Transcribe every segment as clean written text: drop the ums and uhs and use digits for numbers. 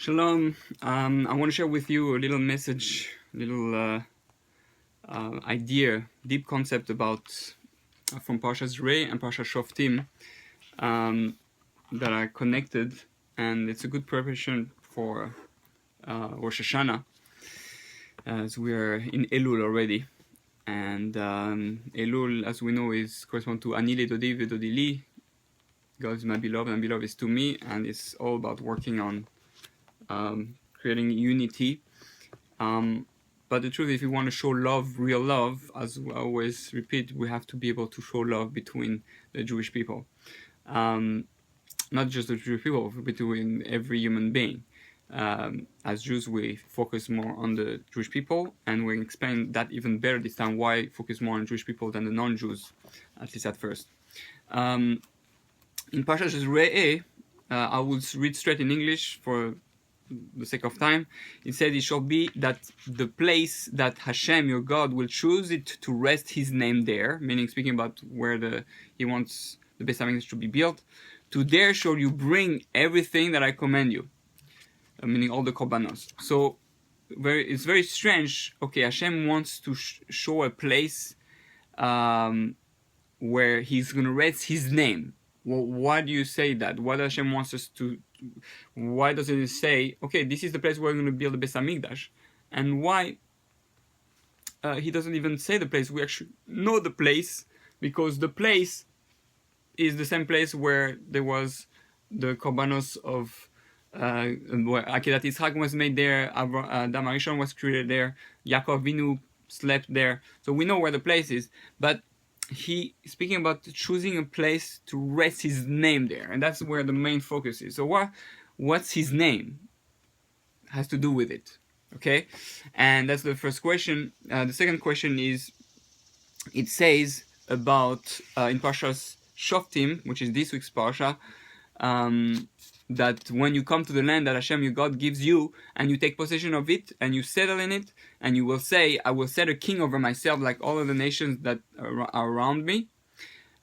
Shalom. I want to share with you a little message, little idea, deep concept about from Parashas Reeh and Parashas Shoftim that are connected, and it's a good preparation for Rosh Hashanah, as we are in Elul already. And Elul, as we know, is correspond to Ani le Dodi veDodi li. God is my beloved, and beloved is to me, and it's all about working on creating unity. But the truth, if you want to show love, real love, as I always repeat, we have to be able to show love between the Jewish people. Not just the Jewish people, but between every human being. As Jews, we focus more on the Jewish people, and we explain that even better this time, why focus more on Jewish people than the non-Jews, at least at first. In Parashas Reeh, I will read straight in English for the sake of time. It said, it shall be that the place that Hashem, your God, will choose it to rest his name there, meaning speaking about where he wants the Beis HaMikdash to be built, to there shall you bring everything that I command you, meaning all the korbanos. So it's very strange. Okay, Hashem wants to show a place where he's going to rest his name. Well, why do you say that? Why does Hashem wants us to? Why doesn't it say, okay, this is the place where we're going to build the Beis HaMikdash? And why he doesn't even say the place? We actually know the place, because the place is the same place where there was the korbanos of where Akedat Yitzchak was made there, Adam Arishon was created there, Yaakov Avinu slept there. So we know where the place is, but he speaking about choosing a place to rest his name there, and that's where the main focus is. So what's his name has to do with it, okay? And that's the first question. The second question is, it says about in Parashas Shoftim, which is this week's Parasha, that when you come to the land that Hashem your God gives you, and you take possession of it, and you settle in it, and you will say, I will set a king over myself like all of the nations that are around me.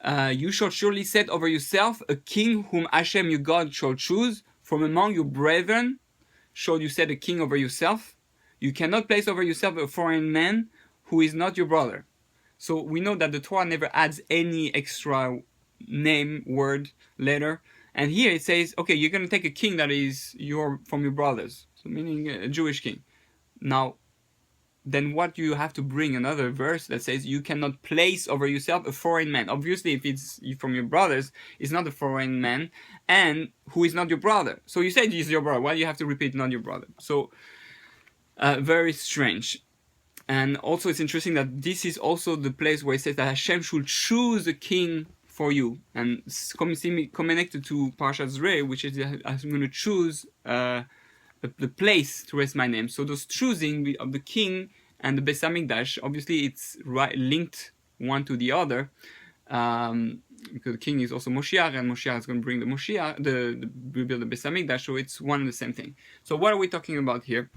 You shall surely set over yourself a king whom Hashem your God shall choose. From among your brethren shall you set a king over yourself. You cannot place over yourself a foreign man who is not your brother. So we know that the Torah never adds any extra name, word, letter. And here it says, okay, you're going to take a king that is from your brothers, so meaning a Jewish king. Now, then what you have to bring another verse that says you cannot place over yourself a foreign man. Obviously, if it's from your brothers, it's not a foreign man, and who is not your brother. So you say he's your brother. Why do you have to repeat not your brother? So, very strange. And also it's interesting that this is also the place where it says that Hashem should choose a king for you, and connected to Parashas Reeh, which is I'm going to choose the place to rest my name. So those choosing of the king and the Beis HaMikdash, obviously it's linked one to the other, because the king is also Moshiach, and Moshiach is going to bring the Moshiach, rebuild the Beis HaMikdash. So it's one and the same thing. So what are we talking about here?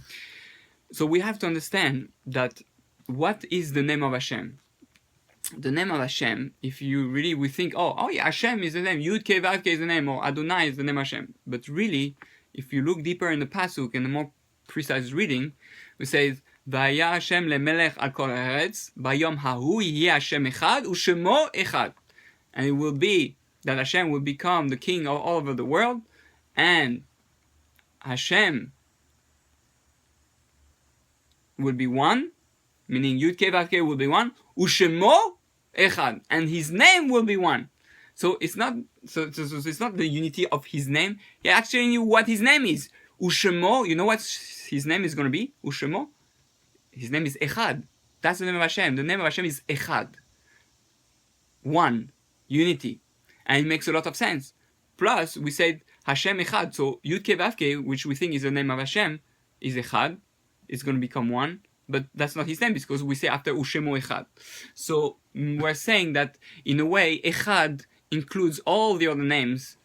So we have to understand that what is the name of Hashem? The name of Hashem, if you really we think, oh yeah, Hashem is the name, Yud Kei Vav Kei is the name, or Adonai is the name of Hashem. But really, if you look deeper in the pasuk and a more precise reading, it says, Vaya Hashem lemelech al kol haaretz, bayom hahu yeh Hashem echad u'shemo echad, and it will be that Hashem will become the king of all over the world, and Hashem will be one, meaning Yud Kei Vav Kei will be one, u'shemo echad, and his name will be one. So it's not it's not the unity of his name. He actually knew what his name is. U'shemo, you know what his name is going to be? U'shemo, his name is Echad. That's the name of Hashem. The name of Hashem is Echad, one, unity, and it makes a lot of sense. Plus, we said Hashem Echad, so Yud Kei Vav Kei, which we think is the name of Hashem, is Echad. It's going to become one. But that's not his name, because we say after Ushemo Echad. So we're saying that in a way Echad includes all the other names,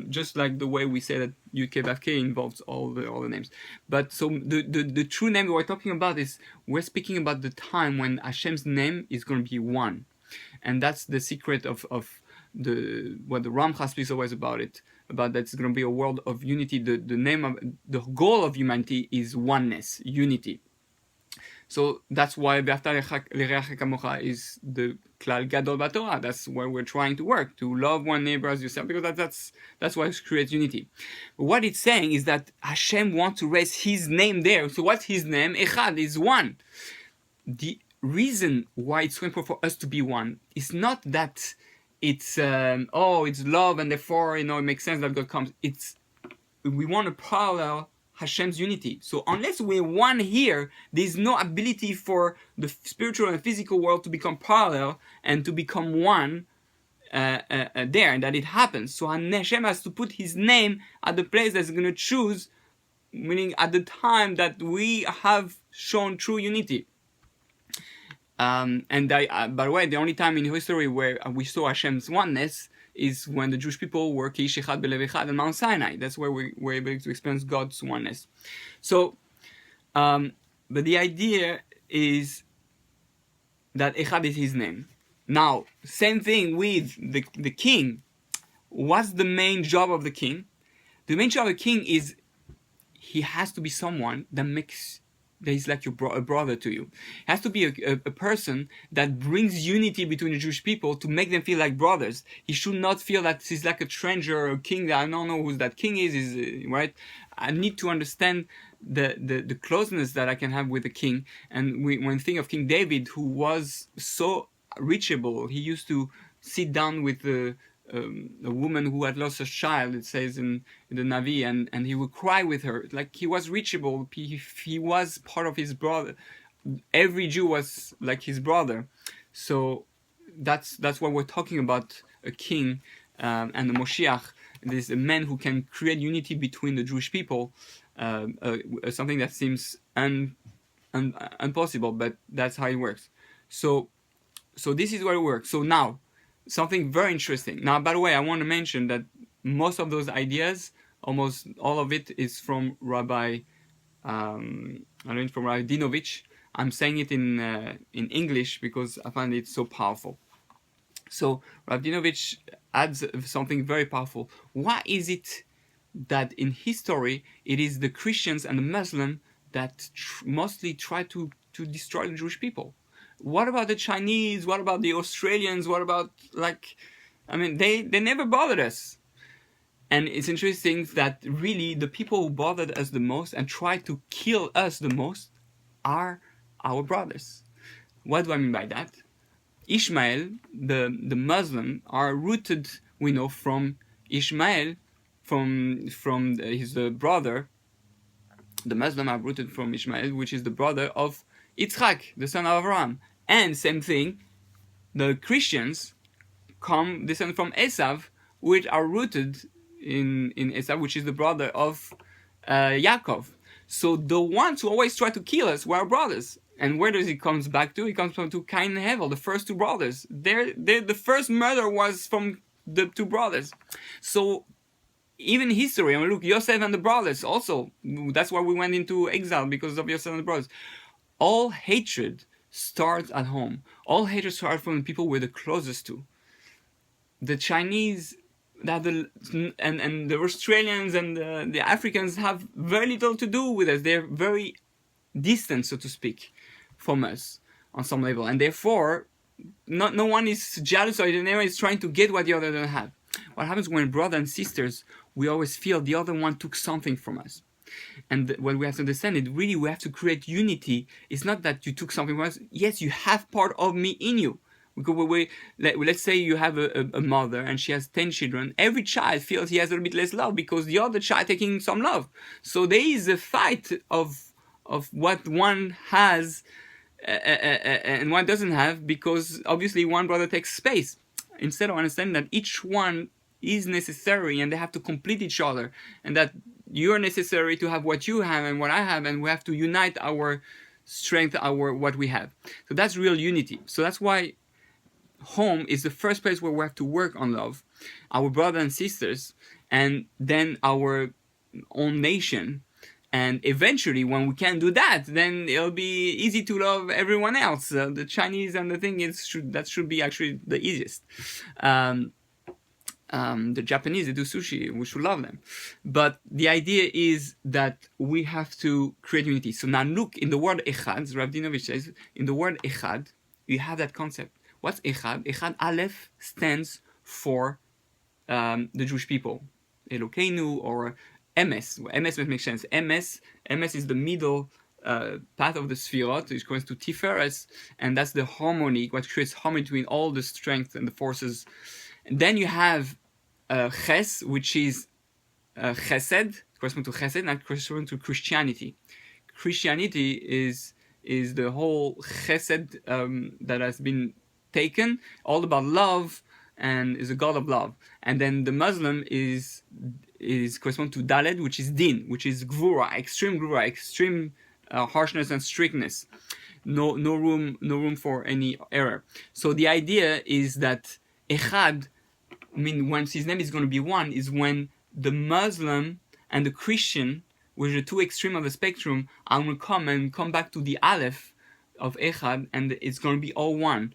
just like the way we say that Yud Kei Vav Kei involves all the names. But so the true name we're talking about is, we're speaking about the time when Hashem's name is going to be one, and that's the secret of what the Ramchal speaks always about it. about that it's going to be a world of unity. The name of the goal of humanity is oneness, unity. So that's why Ve'ahavta l'reach kamocha is the klal gadol b'Torah. That's where we're trying to work, to love one neighbor as yourself, because that's why it creates unity. But what it's saying is that Hashem wants to raise His name there. So what's His name? Echad is one. The reason why it's so important for us to be one is not that it's it's love and therefore it makes sense that God comes. We want to parallel Hashem's unity. So unless we're one here, there's no ability for the spiritual and physical world to become parallel and to become one there, and that it happens. So Hashem has to put His name at the place that's going to choose, meaning at the time that we have shown true unity. By the way, the only time in history where we saw Hashem's oneness is when the Jewish people were Ki'ish Echad B'Lev Echad on Mount Sinai. That's where we were able to experience God's oneness. So, but the idea is that Echad is His name. Now, same thing with the king. What's the main job of the king? The main job of the king is he has to be someone that is like a brother to you. It has to be a person that brings unity between the Jewish people to make them feel like brothers. He should not feel that he's like a stranger or a king that I don't know who that king is right? I need to understand the closeness that I can have with the king. And when we think of King David, who was so reachable, he used to sit down with a woman who had lost a child, it says in the Navi, and he would cry with her. Like, he was reachable. He was part of his brother. Every Jew was like his brother. So that's what we're talking about, a king and the Moshiach. There's a man who can create unity between the Jewish people, something that seems impossible, but that's how it works. So this is where it works. So now, something very interesting. Now, by the way, I want to mention that most of those ideas, almost all of it, is from Rabbi Dinovich. I'm saying it in English because I find it so powerful. So Rabbi Dinovich adds something very powerful. Why is it that in history it is the Christians and the Muslims that mostly try to destroy the Jewish people? What about the Chinese? What about the Australians? What about, they never bothered us. And it's interesting that really the people who bothered us the most and tried to kill us the most are our brothers. What do I mean by that? Ishmael, the Muslim, are rooted, we know, from Ishmael, from his brother. The Muslim are rooted from Ishmael, which is the brother of Yitzchak, the son of Abraham. And same thing, the Christians descend from Esav, which are rooted in Esav, which is the brother of Yaakov. So the ones who always try to kill us were our brothers. And where does it come back to? It comes from to Cain and Hevel, the first two brothers. The first murder was from the two brothers. So even history, look, Yosef and the brothers also. That's why we went into exile, because of Yosef and the brothers. All hatred starts at home. All hatred starts from the people we're the closest to. The Chinese, and the Australians and the Africans have very little to do with us. They're very distant, so to speak, from us on some level, and therefore, no one is jealous or anyone is trying to get what the other doesn't have. What happens when brothers and sisters, we always feel the other one took something from us. And what we have to understand is really we have to create unity. It's not that you took something from us. Yes, you have part of me in you. Let's say you have a mother and she has 10 children. Every child feels he has a little bit less love because the other child taking some love. So there is a fight of what one has and one doesn't have, because obviously one brother takes space. Instead of understanding that each one is necessary and they have to complete each other, and that you're necessary to have what you have and what I have, and we have to unite our strength, what we have. So that's real unity. So that's why home is the first place where we have to work on love, our brothers and sisters, and then our own nation. And eventually, when we can do that, then it'll be easy to love everyone else. The Chinese and the thing is, that should be actually the easiest. The Japanese, they do sushi. We should love them. But the idea is that we have to create unity. So now look, in the word echad, Rav Dinovich says, in the word echad, you have that concept. What's echad? Echad Aleph stands for the Jewish people. Elokeinu or MS. MS makes sense. MS is the middle path of the Sfirot, which corresponds to Tiferes, and that's the harmony, what creates harmony between all the strength and the forces. And then you have Ches, which is Chesed, corresponds to Chesed, and corresponds to Christianity. Christianity is the whole Chesed that has been taken, all about love, and is a God of love. And then the Muslim is correspond to Daled, which is Din, which is Gvura, extreme harshness and strictness. No room for any error. So the idea is that Echad, I mean, when his name is going to be one, is when the Muslim and the Christian, which are the two extremes of the spectrum, are going to come back to the Aleph of Echad, and it's going to be all one.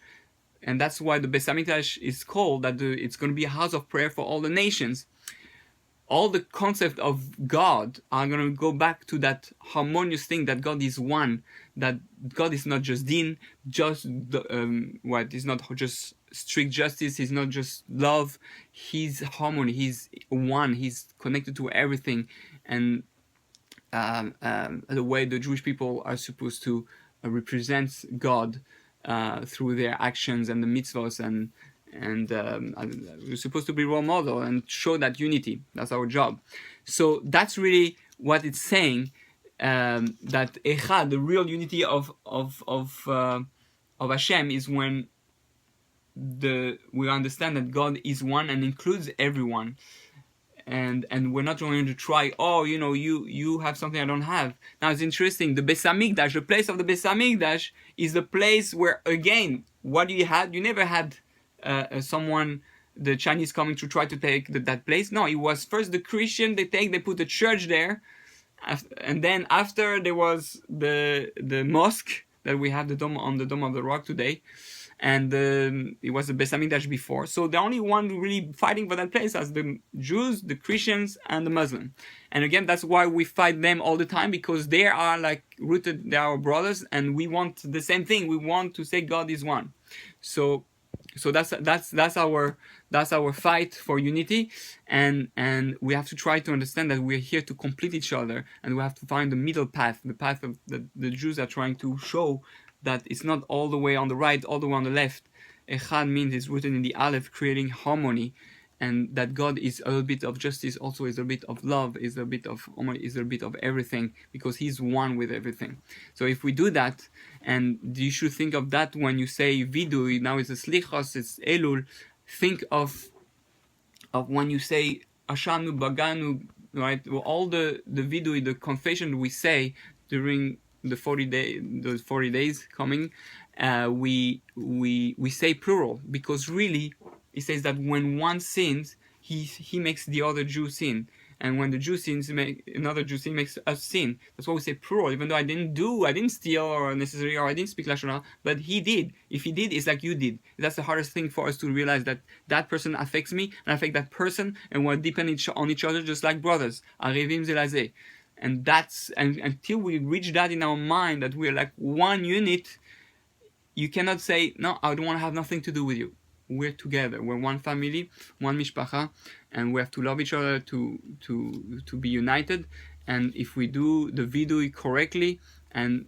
And that's why the Beis Hamikdash is called that it's going to be a house of prayer for all the nations. All the concept of God are going to go back to that harmonious thing that God is one, that God is not just din, just is not just strict justice, he's not just love, he's harmony, he's one, he's connected to everything. And the way the Jewish people are supposed to represent God through their actions and the mitzvahs, and we're supposed to be role model and show that unity. That's our job. So that's really what it's saying, that Echad, the real unity of Hashem, is when we understand that God is one and includes everyone. And we're not going to try, you have something I don't have. Now it's interesting, the Beis Hamikdash, the place of the Beis Hamikdash is the place where, again, what you had, you never had someone, the Chinese, coming to try to take that place. No, it was first the Christian, they put a church there, and then after there was the mosque that we have, the Dome of the Rock today. And it was the Beis Hamikdash before. So the only one really fighting for that place are the Jews, the Christians, and the Muslims. And again, that's why we fight them all the time, because they are like rooted, they are our brothers, and we want the same thing. We want to say God is one. So that's our fight for unity, and we have to try to understand that we're here to complete each other, and we have to find the middle path, the path of the Jews are trying to show, that it's not all the way on the right, all the way on the left. Echad means it's rooted in the Aleph, creating harmony, and that God is a little bit of justice, also is a bit of love, is a bit of everything, because He's one with everything. So if we do that, and you should think of that when you say Vidui, now it's a Slichos, it's Elul, think of when you say Ashanu, Baganu, right? Well, all the Vidui, the confession we say during the 40 days coming, we say plural, because really it says that when one sins, he makes the other Jew sin, and when the Jew sins, another Jew sin makes us sin. That's why we say plural, even though I didn't steal or I didn't speak Lashon Hara, but he did. If he did, it's like you did. That's the hardest thing for us to realize, that person affects me and I affect that person, and we're dependent on each other just like brothers. Arevim zelazeh. And until we reach that in our mind, that we're like one unit, you cannot say, no, I don't want to have nothing to do with you. We're together. We're one family, one mishpacha, and we have to love each other to be united. And if we do the vidui correctly and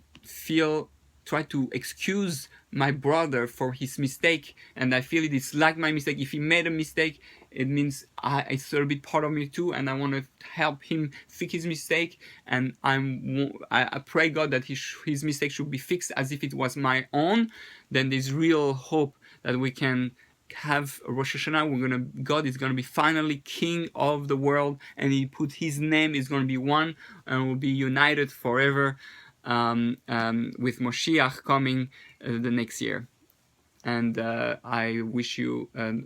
try to excuse my brother for his mistake, and I feel it is like my mistake. If he made a mistake, it means it's a bit part of me too, and I want to help him fix his mistake. And I pray God that his mistake should be fixed as if it was my own. Then there's real hope that we can have Rosh Hashanah. God is gonna be finally King of the world, and He put His name is gonna be one, and we'll be united forever. With Moshiach coming the next year. And I wish you a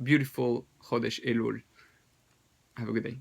beautiful Chodesh Elul. Have a good day.